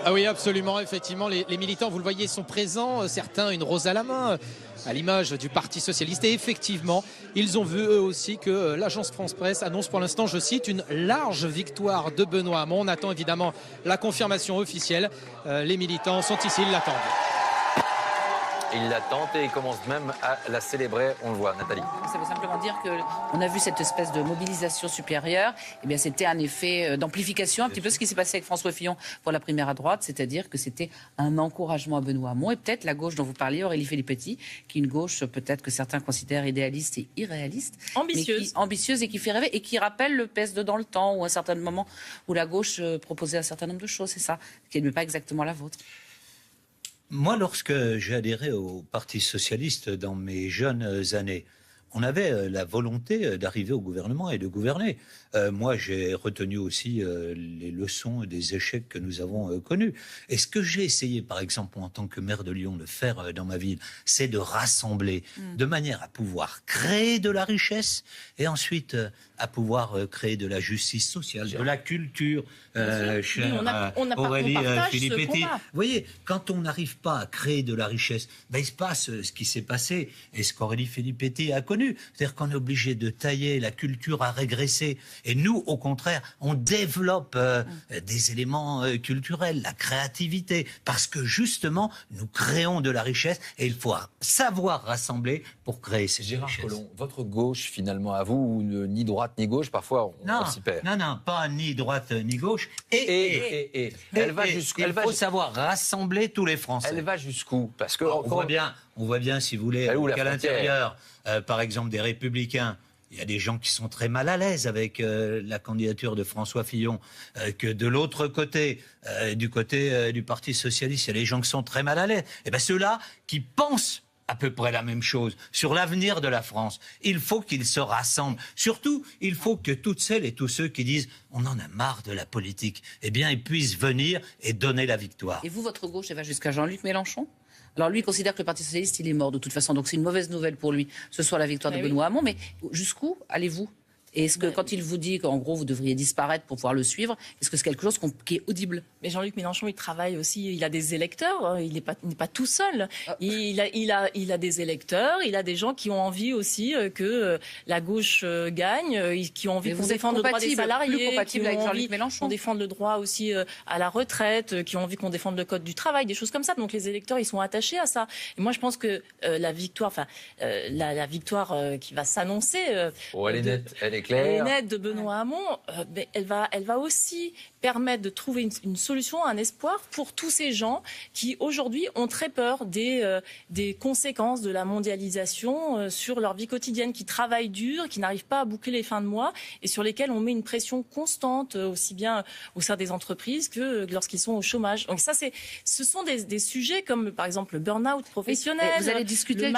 Ah oui, absolument, effectivement, les militants, vous le voyez, sont présents, certains une rose à la main, à l'image du Parti Socialiste. Et effectivement, ils ont vu eux aussi que l'agence France-Presse annonce pour l'instant, je cite, une large victoire de Benoît Hamon. On attend évidemment la confirmation officielle. Les militants sont ici, ils l'attendent. Il l'attend et il commence même à la célébrer, on le voit, Nathalie. Ça veut simplement dire qu'on a vu cette espèce de mobilisation supérieure. Eh bien, c'était un effet d'amplification, un petit peu ce qui s'est passé avec François Fillon pour la primaire à droite, c'est-à-dire que c'était un encouragement à Benoît Hamon et peut-être la gauche dont vous parliez, Aurélie Filippetti, qui est une gauche peut-être que certains considèrent idéaliste et irréaliste. Ambitieuse et qui fait rêver et qui rappelle le PS2 dans le temps ou à un certain moment où la gauche proposait un certain nombre de choses, c'est ça, qui n'est pas exactement la vôtre. Moi, lorsque j'ai adhéré au Parti socialiste dans mes jeunes années, on avait la volonté d'arriver au gouvernement et de gouverner. Moi, j'ai retenu aussi les leçons des échecs que nous avons connus. Et ce que j'ai essayé, par exemple, en tant que maire de Lyon, de faire dans ma ville, c'est de rassembler de manière à pouvoir créer de la richesse et ensuite à pouvoir créer de la justice sociale, de la culture. Chère Aurélie Filippetti, vous voyez, quand on n'arrive pas à créer de la richesse, ben, il se passe ce qui s'est passé et ce qu'Aurélie Filippetti a connu. C'est-à-dire qu'on est obligé de tailler, la culture a régressé. Et nous, au contraire, on développe des éléments culturels, la créativité, parce que justement, nous créons de la richesse et il faut savoir rassembler pour créer ces richesses. Gérard Collomb, votre gauche, finalement, à vous, ni droite ni gauche, parfois on s'y perd. Non, pas ni droite ni gauche. Et elle va jusqu'où? Il faut savoir rassembler tous les Français. Elle va jusqu'où? Parce que on voit bien, si vous voulez, qu'à l'intérieur, par exemple, des Républicains, il y a des gens qui sont très mal à l'aise avec la candidature de François Fillon, que de l'autre côté, du côté du Parti Socialiste, il y a des gens qui sont très mal à l'aise. Et bien ceux-là qui pensent à peu près la même chose sur l'avenir de la France, il faut qu'ils se rassemblent. Surtout, il faut que toutes celles et tous ceux qui disent « on en a marre de la politique », eh bien, ils puissent venir et donner la victoire. Et vous, votre gauche, elle va jusqu'à Jean-Luc Mélenchon ? Alors lui, il considère que le Parti Socialiste, il est mort de toute façon. Donc c'est une mauvaise nouvelle pour lui, ce soit la victoire de Benoît Hamon. Mais jusqu'où allez-vous ? Et est-ce que quand il vous dit qu'en gros, vous devriez disparaître pour pouvoir le suivre, est-ce que c'est quelque chose qui est audible ? Mais Jean-Luc Mélenchon, il travaille aussi, il a des électeurs, il n'est pas tout seul. Il a des électeurs, il a des gens qui ont envie aussi que la gauche gagne, qui ont envie qu'on défende le droit des salariés, qui ont envie qu'on défende le droit aussi à la retraite, qui ont envie qu'on défende le code du travail, des choses comme ça. Donc les électeurs, ils sont attachés à ça. Et moi, je pense que la victoire, la victoire qui va s'annoncer... elle est nette, elle est claire. L'aide de Benoît Hamon, elle va aussi permettre de trouver une solution, un espoir pour tous ces gens qui aujourd'hui ont très peur des conséquences de la mondialisation sur leur vie quotidienne, qui travaillent dur, qui n'arrivent pas à boucler les fins de mois et sur lesquels on met une pression constante, aussi bien au sein des entreprises que lorsqu'ils sont au chômage. Donc ça, ce sont des sujets comme par exemple le burn-out professionnel. Vous allez discuter